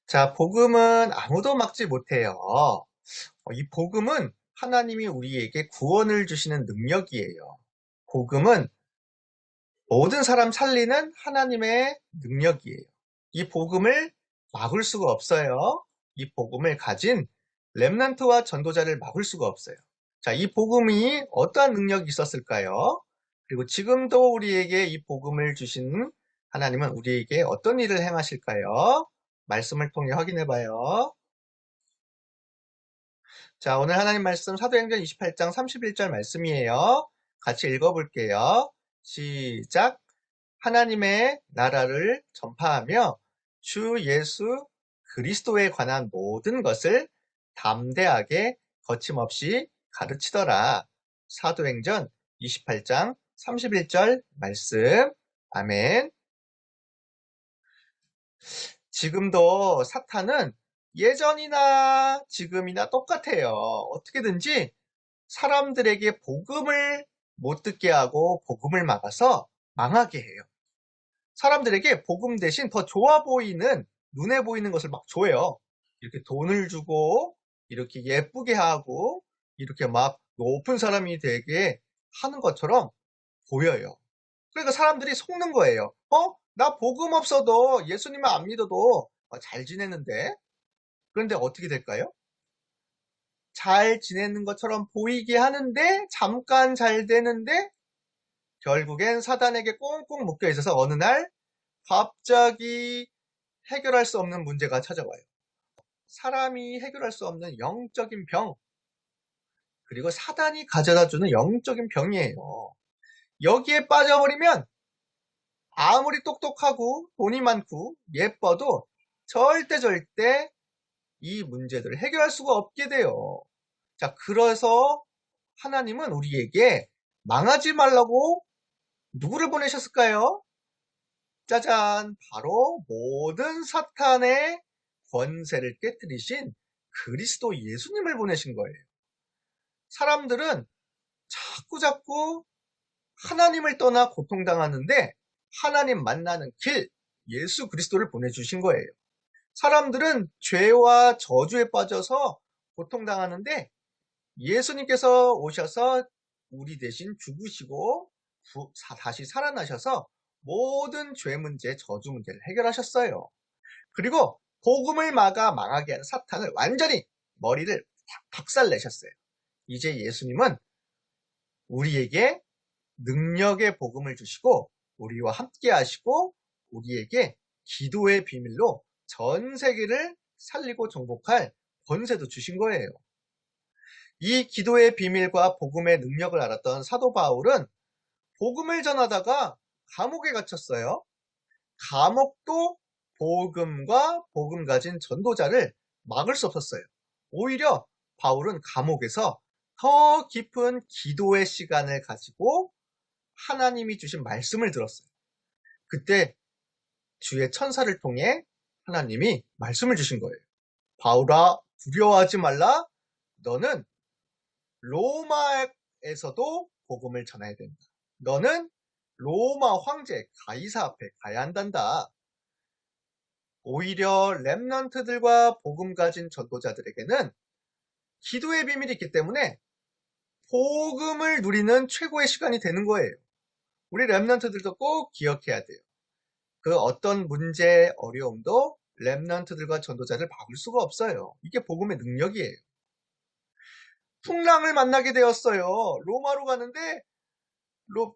자, 복음은 아무도 막지 못해요. 이 복음은 하나님이 우리에게 구원을 주시는 능력이에요. 복음은 모든 사람 살리는 하나님의 능력이에요. 이 복음을 막을 수가 없어요. 이 복음을 가진 렘넌트와 전도자를 막을 수가 없어요. 자, 이 복음이 어떠한 능력이 있었을까요? 그리고 지금도 우리에게 이 복음을 주신 하나님은 우리에게 어떤 일을 행하실까요? 말씀을 통해 확인해 봐요. 자, 오늘 하나님 말씀 사도행전 28장 31절 말씀이에요. 같이 읽어볼게요. 시작. 하나님의 나라를 전파하며 주 예수 그리스도에 관한 모든 것을 담대하게 거침없이 가르치더라. 사도행전 28장 31절 말씀. 아멘. 지금도 사탄은 예전이나 지금이나 똑같아요. 어떻게든지 사람들에게 복음을 못 듣게 하고 복음을 막아서 망하게 해요. 사람들에게 복음 대신 더 좋아 보이는, 눈에 보이는 것을 막 줘요. 이렇게 돈을 주고, 이렇게 예쁘게 하고, 이렇게 막 높은 사람이 되게 하는 것처럼 보여요. 그러니까 사람들이 속는 거예요. 나 복음 없어도 예수님을 안 믿어도 잘 지내는데? 그런데 어떻게 될까요? 잘 지내는 것처럼 보이게 하는데, 잠깐 잘 되는데, 결국엔 사단에게 꽁꽁 묶여 있어서 어느 날 갑자기 해결할 수 없는 문제가 찾아와요. 사람이 해결할 수 없는 영적인 병, 그리고 사단이 가져다주는 영적인 병이에요. 여기에 빠져버리면 아무리 똑똑하고 돈이 많고 예뻐도 절대 이 문제들을 해결할 수가 없게 돼요. 자, 그래서 하나님은 우리에게 망하지 말라고 누구를 보내셨을까요? 짜잔, 바로 모든 사탄의 권세를 깨뜨리신 그리스도 예수님을 보내신 거예요. 사람들은 자꾸 하나님을 떠나 고통당하는데 하나님 만나는 길, 예수 그리스도를 보내주신 거예요. 사람들은 죄와 저주에 빠져서 고통당하는데 예수님께서 오셔서 우리 대신 죽으시고 다시 살아나셔서 모든 죄 문제, 저주 문제를 해결하셨어요. 그리고 복음을 막아 망하게 하는 사탄을 완전히 머리를 박살내셨어요. 이제 예수님은 우리에게 능력의 복음을 주시고 우리와 함께 하시고 우리에게 기도의 비밀로 전 세계를 살리고 정복할 권세도 주신 거예요. 이 기도의 비밀과 복음의 능력을 알았던 사도 바울은 복음을 전하다가 감옥에 갇혔어요. 감옥도 복음과 복음 가진 전도자를 막을 수 없었어요. 오히려 바울은 감옥에서 더 깊은 기도의 시간을 가지고 하나님이 주신 말씀을 들었어요. 그때 주의 천사를 통해 하나님이 말씀을 주신 거예요. 바울아, 두려워하지 말라. 너는 로마에서도 복음을 전해야 된다. 너는 로마 황제 가이사 앞에 가야 한단다. 오히려 렘넌트들과 복음 가진 전도자들에게는 기도의 비밀이 있기 때문에 복음을 누리는 최고의 시간이 되는 거예요. 우리 렘넌트들도 꼭 기억해야 돼요. 그 어떤 문제, 어려움도 렘넌트들과 전도자를 막을 수가 없어요. 이게 복음의 능력이에요. 풍랑을 만나게 되었어요. 로마로 가는데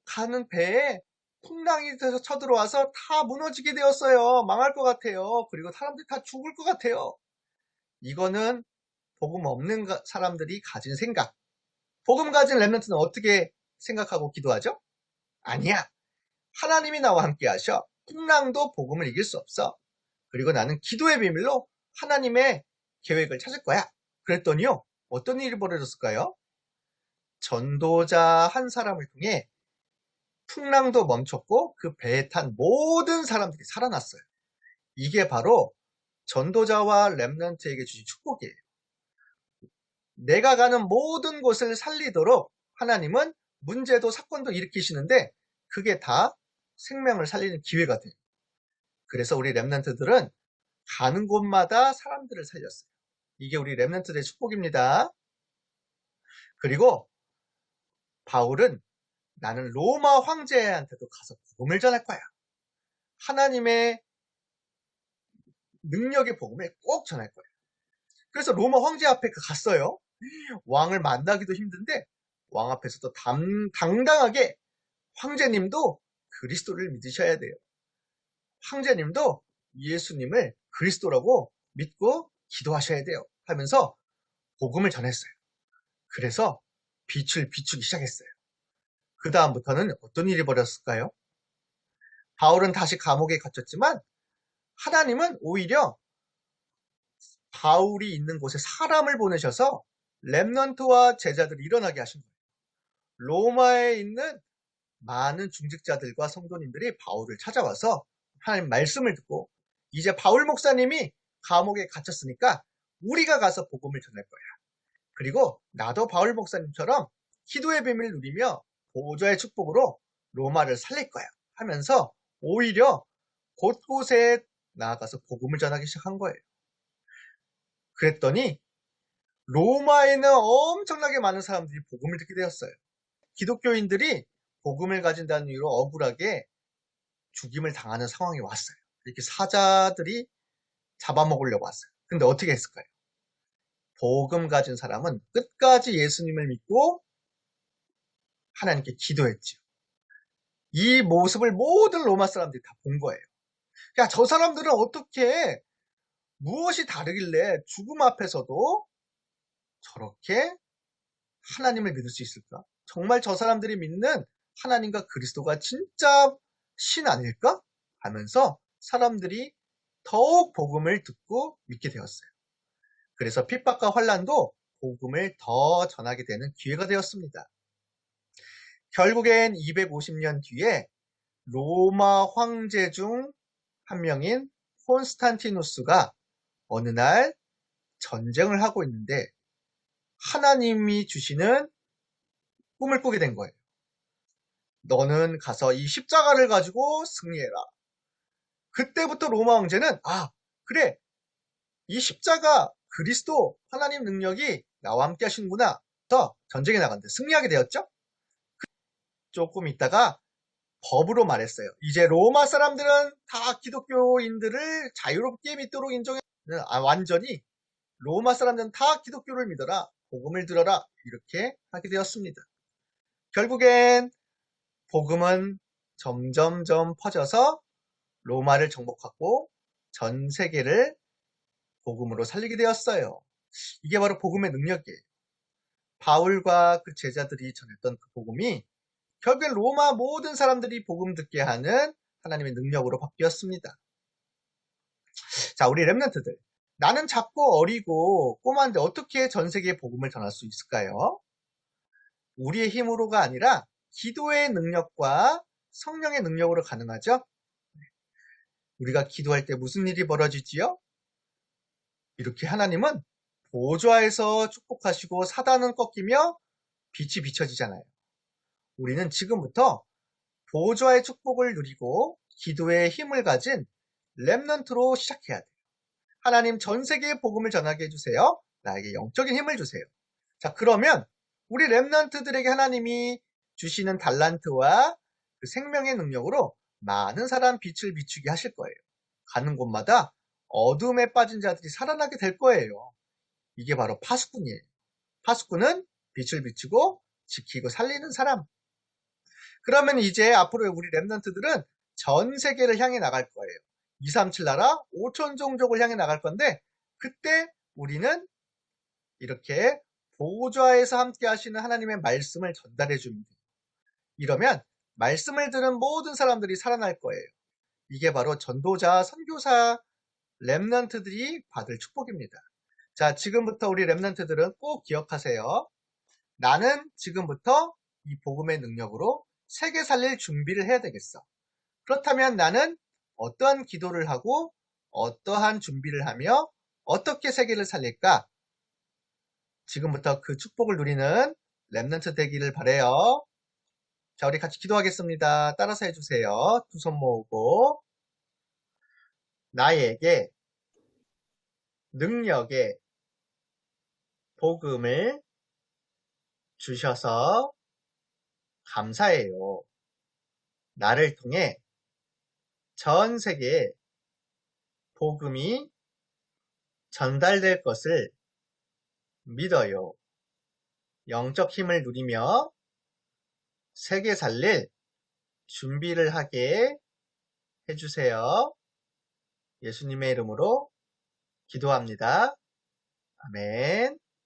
가는 배에 풍랑이 돼서 쳐들어와서 다 무너지게 되었어요. 망할 것 같아요. 그리고 사람들이 다 죽을 것 같아요. 이거는 복음 없는 사람들이 가진 생각. 복음 가진 렘넌트는 어떻게 생각하고 기도하죠? 아니야. 하나님이 나와 함께 하셔. 풍랑도 복음을 이길 수 없어. 그리고 나는 기도의 비밀로 하나님의 계획을 찾을 거야. 그랬더니요. 어떤 일이 벌어졌을까요? 전도자 한 사람을 통해 풍랑도 멈췄고 그 배에 탄 모든 사람들이 살아났어요. 이게 바로 전도자와 렘넌트에게 주신 축복이에요. 내가 가는 모든 곳을 살리도록 하나님은 문제도 사건도 일으키시는데 그게 다 생명을 살리는 기회가 돼요. 그래서 우리 렘넌트들은 가는 곳마다 사람들을 살렸어요. 이게 우리 렘넌트들의 축복입니다. 그리고 바울은 나는 로마 황제한테도 가서 복음을 전할 거야. 하나님의 능력의 복음을 꼭 전할 거야. 그래서 로마 황제 앞에 갔어요. 왕을 만나기도 힘든데 왕 앞에서도 당당하게 황제님도 그리스도를 믿으셔야 돼요. 황제님도 예수님을 그리스도라고 믿고 기도하셔야 돼요. 하면서 복음을 전했어요. 그래서 빛을 비추기 시작했어요. 그 다음부터는 어떤 일이 벌어졌을까요? 바울은 다시 감옥에 갇혔지만 하나님은 오히려 바울이 있는 곳에 사람을 보내셔서 렘넌트와 제자들이 일어나게 하신 거예요. 로마에 있는 많은 중직자들과 성도님들이 바울을 찾아와서 하나님 말씀을 듣고 이제 바울 목사님이 감옥에 갇혔으니까 우리가 가서 복음을 전할 거야. 그리고 나도 바울 목사님처럼 기도의 비밀을 누리며 보좌의 축복으로 로마를 살릴 거야 하면서 오히려 곳곳에 나아가서 복음을 전하기 시작한 거예요. 그랬더니 로마에는 엄청나게 많은 사람들이 복음을 듣게 되었어요. 기독교인들이 복음을 가진다는 이유로 억울하게 죽임을 당하는 상황이 왔어요. 이렇게 사자들이 잡아먹으려고 왔어요. 근데 어떻게 했을까요? 복음 가진 사람은 끝까지 예수님을 믿고 하나님께 기도했지요. 이 모습을 모든 로마 사람들이 다 본 거예요. 야, 저 사람들은 어떻게 무엇이 다르길래 죽음 앞에서도 저렇게 하나님을 믿을 수 있을까? 정말 저 사람들이 믿는 하나님과 그리스도가 진짜 신 아닐까? 하면서 사람들이 더욱 복음을 듣고 믿게 되었어요. 그래서 핍박과 환난도 복음을 더 전하게 되는 기회가 되었습니다. 결국엔 250년 뒤에 로마 황제 중 한 명인 콘스탄티누스가 어느 날 전쟁을 하고 있는데 하나님이 주시는 꿈을 꾸게 된 거예요. 너는 가서 이 십자가를 가지고 승리해라. 그때부터 로마 황제는 그래, 이 십자가 그리스도 하나님 능력이 나와 함께 하시는구나. 더 전쟁에 나간대. 승리하게 되었죠. 조금 있다가 법으로 말했어요. 이제 로마 사람들은 다 기독교인들을 자유롭게 믿도록 인정해. 완전히 로마 사람들은 다 기독교를 믿어라. 복음을 들어라. 이렇게 하게 되었습니다. 결국엔 복음은 점점점 퍼져서 로마를 정복하고 전 세계를 복음으로 살리게 되었어요. 이게 바로 복음의 능력이에요. 바울과 그 제자들이 전했던 그 복음이 결국엔 로마 모든 사람들이 복음 듣게 하는 하나님의 능력으로 바뀌었습니다. 자, 우리 렘넌트들. 나는 작고 어리고 꼬마인데 어떻게 전 세계에 복음을 전할 수 있을까요? 우리의 힘으로가 아니라 기도의 능력과 성령의 능력으로 가능하죠? 우리가 기도할 때 무슨 일이 벌어지지요? 이렇게 하나님은 보좌에서 축복하시고 사단은 꺾이며 빛이 비춰지잖아요. 우리는 지금부터 보좌의 축복을 누리고 기도의 힘을 가진 렘넌트로 시작해야 돼요. 하나님 전 세계에 복음을 전하게 해주세요. 나에게 영적인 힘을 주세요. 자, 그러면 우리 렘넌트들에게 하나님이 주시는 달란트와 그 생명의 능력으로 많은 사람 빛을 비추게 하실 거예요. 가는 곳마다 어둠에 빠진 자들이 살아나게 될 거예요. 이게 바로 파수꾼이에요. 파수꾼은 빛을 비추고 지키고 살리는 사람. 그러면 이제 앞으로 우리 렘넌트들은 전 세계를 향해 나갈 거예요. 237 나라 5천 종족을 향해 나갈 건데 그때 우리는 이렇게 보좌에서 함께 하시는 하나님의 말씀을 전달해 줍니다. 이러면 말씀을 들은 모든 사람들이 살아날 거예요. 이게 바로 전도자, 선교사, 렘넌트들이 받을 축복입니다. 자, 지금부터 우리 렘넌트들은 꼭 기억하세요. 나는 지금부터 이 복음의 능력으로 세계 살릴 준비를 해야 되겠어. 그렇다면 나는 어떠한 기도를 하고 어떠한 준비를 하며 어떻게 세계를 살릴까? 지금부터 그 축복을 누리는 렘넌트 되기를 바라요. 자, 우리 같이 기도하겠습니다. 따라서 해주세요. 두 손 모으고 나에게 능력의 복음을 주셔서 감사해요. 나를 통해 전 세계에 복음이 전달될 것을 믿어요. 영적 힘을 누리며 세계 살릴 준비를 하게 해주세요. 예수님의 이름으로 기도합니다. 아멘.